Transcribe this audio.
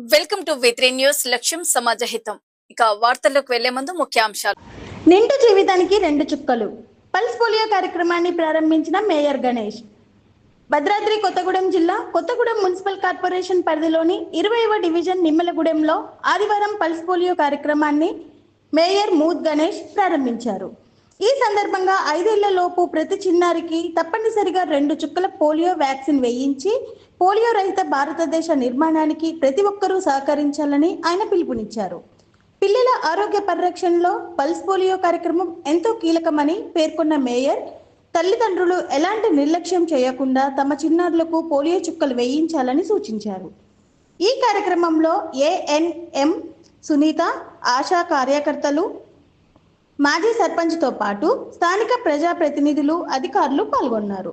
Welcome to వి3 news. లక్ష్యం సమాజ హితం. ఇక వార్తల్లోకి వెళ్లే ముందు ముఖ్యాంశాలు. నిండు జీవితానికి రెండు చుక్కలు పల్స్ పోలియో కార్యక్రమాన్ని ప్రారంభించిన మేయర్ గణేష్. భద్రాద్రి కొత్తగూడెం జిల్లా కొత్తగూడెం మున్సిపల్ కార్పొరేషన్ పరిధిలోని 20వ డివిజన్ నిమ్మలగూడెంలో ఆదివారం పల్స్ పోలియో కార్యక్రమాన్ని మేయర్ మూద్ గణేష్ ప్రారంభించారు. ఈ సందర్భంగా 5 ఏళ్లలోపు ప్రతి చిన్నారికి తప్పనిసరిగా 2 చుక్కల పోలియో వ్యాక్సిన్ వేయించి పోలియో రహిత భారతదేశ నిర్మాణానికి ప్రతి ఒక్కరూ సహకరించాలని ఆయన పిలుపునిచ్చారు. పిల్లల ఆరోగ్య పరిరక్షణలో పల్స్ పోలియో కార్యక్రమం ఎంతో కీలకమని పేర్కొన్న మేయర్, తల్లిదండ్రులు ఎలాంటి నిర్లక్ష్యం చేయకుండా తమ చిన్నారులకు పోలియో చుక్కలు వేయించాలని సూచించారు. ఈ కార్యక్రమంలో ఏఎన్ఎం సునీత, ఆశా కార్యకర్తలు, మాజీ సర్పంచ్తో పాటు స్థానిక ప్రజాప్రతినిధులు, అధికారులు పాల్గొన్నారు.